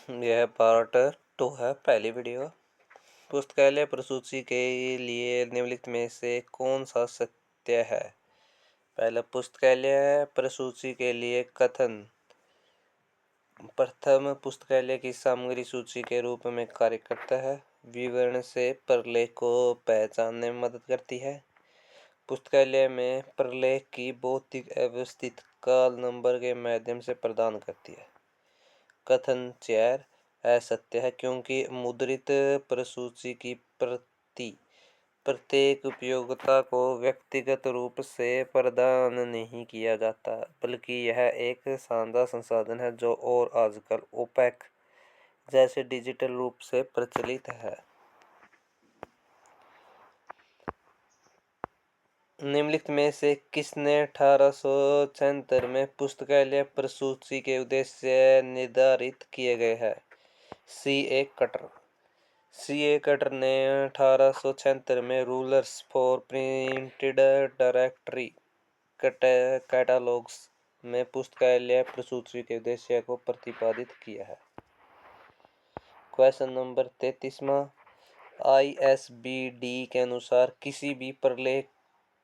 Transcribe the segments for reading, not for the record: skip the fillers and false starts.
यह पार्ट 2 है। पहली वीडियो पुस्तकालय प्रसूति के लिए निम्नलिखित में से कौन सा सत्य है। पहला, पुस्तकालय प्रसूति के लिए कथन। प्रथम, पुस्तकालय की सामग्री सूची के रूप में कार्य करता है। विवरण से प्रलेख को पहचानने में मदद करती है। पुस्तकालय में प्रलेख की भौतिक अवस्थित काल नंबर के माध्यम से प्रदान करती है। कथन 4 असत्य है, क्योंकि मुद्रित प्रसूति की प्रति प्रत्येक उपयोक्ता को व्यक्तिगत रूप से प्रदान नहीं किया जाता, बल्कि यह एक साझा संसाधन है जो और आजकल ओपेक जैसे डिजिटल रूप से प्रचलित है। निम्नलिखित में से किसने 1876 में पुस्तकालय प्रसूति के उद्देश्य निर्धारित किए गए हैं। C.A. कटर। C.A. कटर ने 1876 में रूल्स फॉर प्रिंटेड डायरेक्टरी कैटालॉग्स में पुस्तकालय प्रसूति के उद्देश्य को प्रतिपादित किया है। क्वेश्चन नंबर 33वां, ISBD के अनुसार किसी भी प्रलेख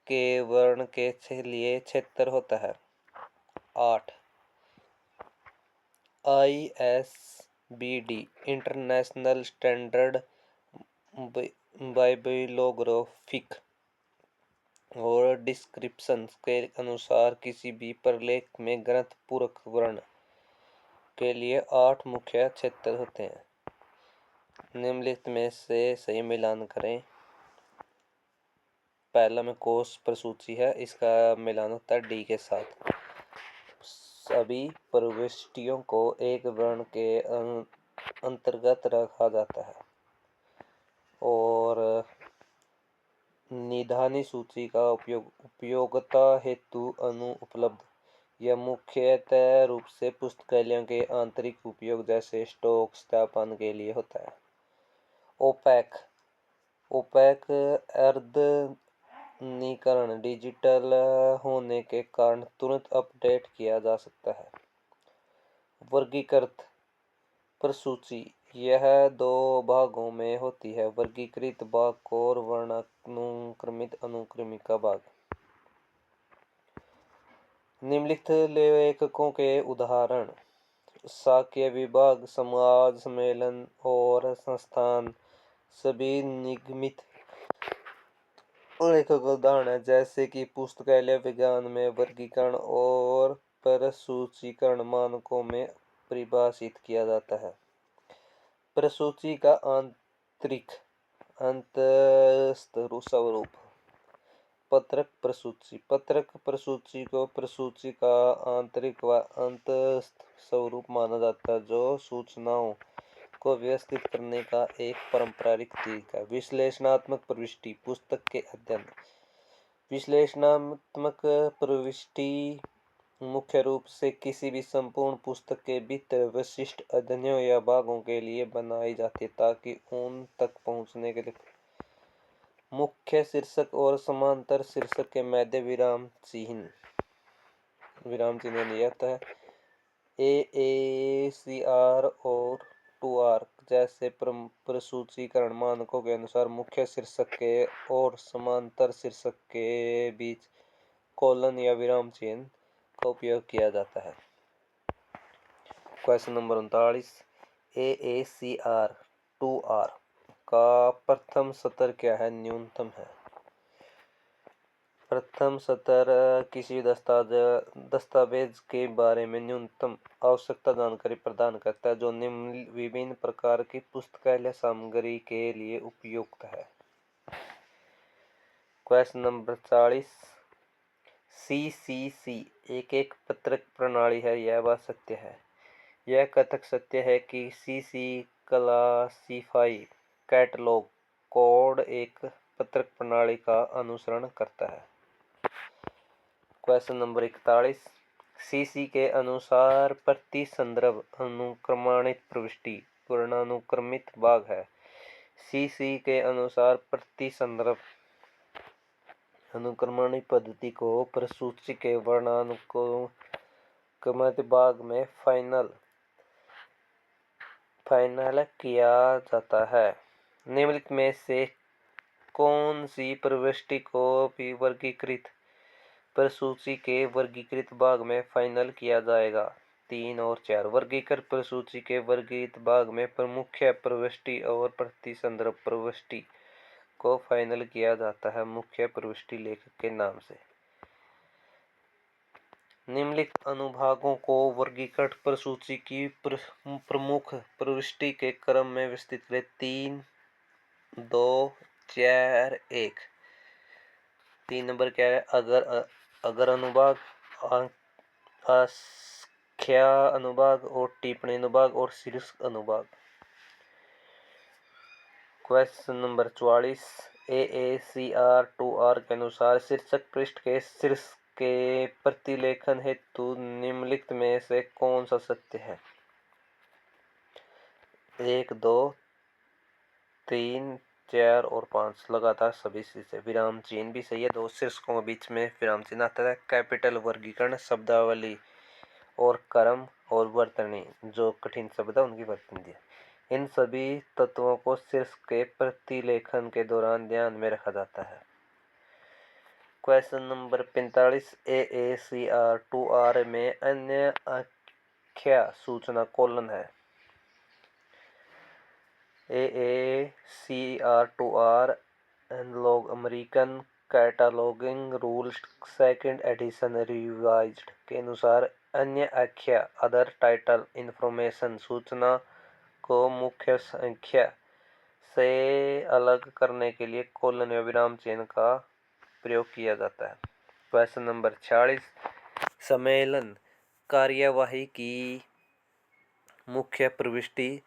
के वर्ण के लिए क्षेत्र होता है। 8, ISBD इंटरनेशनल स्टैंडर्ड बाइबिलोग्राफिक और डिस्क्रिप्शन के अनुसार किसी भी प्रलेख में ग्रंथ पूरक वर्ण के लिए 8 मुख्य क्षेत्र होते हैं। निम्नलिखित में से सही मिलान करें। पहला में कोश प्रसूति है, इसका मिलान होता है डी के साथ। सभी प्रविष्टियों को एक वर्ण के अंतर्गत रखा जाता है और निधानी सूची का उपयोगिता हेतु अनुपलब्ध यह मुख्यतः रूप से पुस्तकालयों के आंतरिक उपयोग जैसे स्टॉक स्थापन के लिए होता है। ओपेक अर्धनीकरण डिजिटल होने के कारण तुरंत अपडेट किया जा सकता है। वर्गीकृत प्रसूति यह 2 भागों में होती है, वर्गीकृत भाग और वर्णानुक्रमित अनुक्रमिका भाग। निम्नलिखित लेखकों के उदाहरण। शाक्य विभाग, समाज सम्मेलन और संस्थान सभी निगमित लेखक उदाहरण है, जैसे कि पुस्तकालय विज्ञान में वर्गीकरण और प्रसूतिकरण मानकों में परिभाषित किया जाता है। प्रसूति का आंतरिक स्वरूप। पत्रक प्रसूति को प्रसूति का आंतरिक व अंतस्थ स्वरूप माना जाता है, जो सूचनाओं को व्यवस्थित करने का एक पारंपरिक तरीका है। विश्लेषणात्मक प्रविष्टि पुस्तक के अध्ययन। विश्लेषणात्मक प्रविष्टि मुख्य रूप से किसी भी संपूर्ण पुस्तक के भीतर विशिष्ट अध्ययनों या भागों के लिए बनाई जाती है, ताकि उन तक पहुंचने के लिए मुख्य शीर्षक और समांतर शीर्षक के मध्य विराम चिन्ह दिया जाता है। AACR और 2R जैसे प्रसूतिकरण मानकों के अनुसार मुख्य शीर्षक के और समांतर शीर्षक के बीच कोलन या विराम चिन्ह का उपयोग किया जाता है। क्वेश्चन नंबर 39, AACR 2R का प्रथम सत्र क्या है, न्यूनतम है। प्रथम सत्र किसी दस्तावेज के बारे में न्यूनतम आवश्यकता जानकारी प्रदान करता है, जो निम्न विभिन्न प्रकार की पुस्तकालय सामग्री के लिए उपयुक्त है। क्वेश्चन नंबर 40, CCC एक पत्रक प्रणाली है, यह बात सत्य है। यह कथन सत्य है कि CC क्लासिफाई कैटलॉग कोड एक पत्रक प्रणाली का अनुसरण करता है। क्वेश्चन नंबर 41, CC के अनुसार प्रति संदर्भ अनुक्रमणित प्रविष्टि वर्णानुक्रमित भाग है। CC के अनुसार प्रति संदर्भ अनुक्रमणित पद्धति को प्रसूति के वर्णानुक्रमित भाग में फाइनल फाइनल किया जाता है। निम्नलिखित में से कौन सी प्रविष्टि को भी वर्गीकृत प्रसूची के वर्गीकृत भाग में फाइनल किया जाएगा? 3 और 4 वर्गीकृत प्रसूची के वर्गीकृत भाग में मुख्य प्रविष्टि और प्रतिसंदर्भ प्रविष्टि को फाइनल किया जाता है मुख्य प्रविष्टि लेखक के नाम से। निम्नलिखित अनुभागों को वर्गीकृत प्रसूची की प्रमुख प्रविष्टि के क्रम में विस्तृत करें। 3, 2, 4, 1। 3 नंबर क्या है? अगर अनुभाग, आख्या अनुभाग और टिप्पणी अनुभाग और शीर्षक अनुभाग। क्वेश्चन नंबर 44 AACR 2R के अनुसार शीर्षक पृष्ठ के शीर्षक के प्रतिलेखन हेतु निम्नलिखित में से कौन सा सत्य है? 1, 2, 3, 4 और 5 लगातार सभी से विराम चिन्ह भी सही है। 2 शीर्षकों के बीच में विराम चिन्ह आता है। कैपिटल वर्गीकरण शब्दावली और क्रम और वर्तनी, जो कठिन शब्द है उनकी वर्तनी है। इन सभी तत्वों को शीर्षक के प्रतिलेखन के दौरान ध्यान में रखा जाता है। क्वेश्चन नंबर 45 AACR 2R में अन्य आख्या सूचना कोलन है। AACR 2R एनालॉग American cataloguing rules second edition revised के अनुसार अन्य आख्या अदर टाइटल इंफॉर्मेशन सूचना को मुख्य संख्या से अलग करने के लिए कोलन या विराम चिन्ह का प्रयोग किया जाता है। क्वेश्चन नंबर 46 सम्मेलन कार्यवाही की मुख्य प्रविष्टि।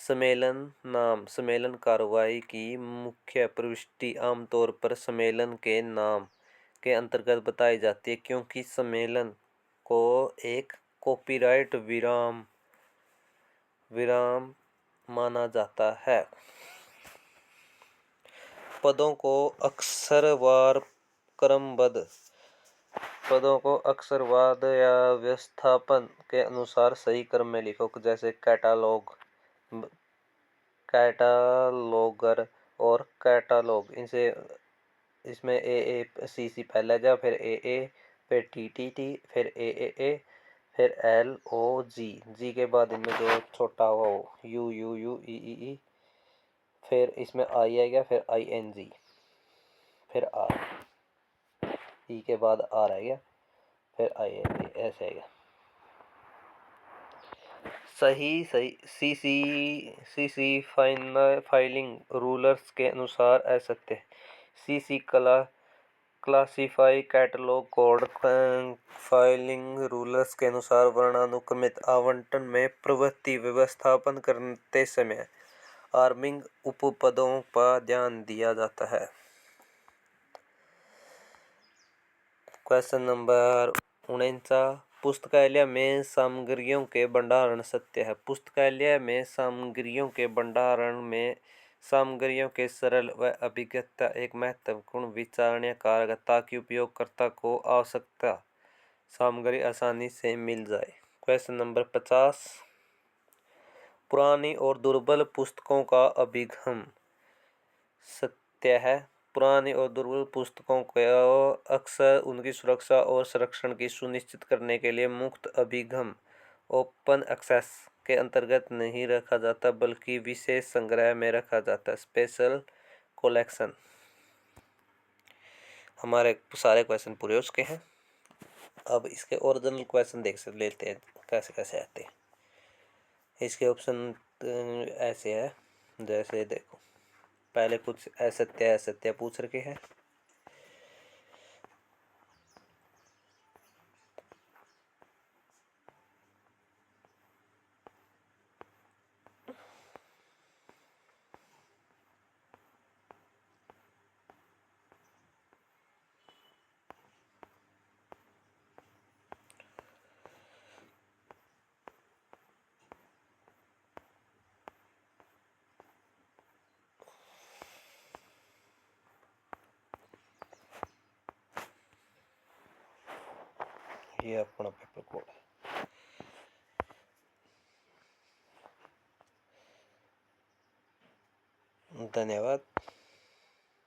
सम्मेलन नाम सम्मेलन कार्यवाही की मुख्य प्रविष्टि आमतौर पर सम्मेलन के नाम के अंतर्गत बताई जाती है, क्योंकि सम्मेलन को एक कॉपीराइट विराम माना जाता है। पदों को अक्षरवार क्रमबद्ध पदों को अक्षरवाद या व्यवस्थापन के अनुसार सही क्रम में लिखो, जैसे कैटालॉगर और कैटालॉग। इसमें AACC पहले जा, फिर AA, फिर TTT, फिर AAA, फिर LOG। जी के बाद इनमें जो छोटा हो UUUEE, फिर इसमें I आएगा, फिर ING, फिर R, ई के बाद आर आएगा, फिर ING, ऐसे आएगा। सही सीसी फाइलिंग रूलर्स के अनुसार असत्य है। CC classify catalogue code filing rulers के अनुसार वर्णानुक्रमित आवंटन में प्रवृत्ति व्यवस्थापन करते समय आर्मिंग उपपदों पर ध्यान दिया जाता है। क्वेश्चन नंबर 49 पुस्तकालय में सामग्रियों के भंडारण सत्य है। पुस्तकालय में सामग्रियों के भंडारण में सामग्रियों के सरल व अभिज्ञता एक महत्वपूर्ण विचारणीय कारक है, ताकि उपयोगकर्ता को आवश्यकता सामग्री आसानी से मिल जाए। क्वेश्चन नंबर 50 पुरानी और दुर्बल पुस्तकों का अभिगम सत्य है। पुरानी और दुर्बल पुस्तकों को अक्सर उनकी सुरक्षा और संरक्षण की सुनिश्चित करने के लिए मुक्त अभिगम ओपन एक्सेस के अंतर्गत नहीं रखा जाता, बल्कि विशेष संग्रह में रखा जाता है, स्पेशल कलेक्शन। हमारे सारे क्वेश्चन पूरे हो चुके हैं। अब इसके ओरिजिनल क्वेश्चन देख लेते हैं कैसे कैसे आते हैं। इसके ऑप्शन ऐसे है, जैसे देखो पहले कुछ असत्य पूछ रखे हैं। ये अपना पेपर कोड है। धन्यवाद।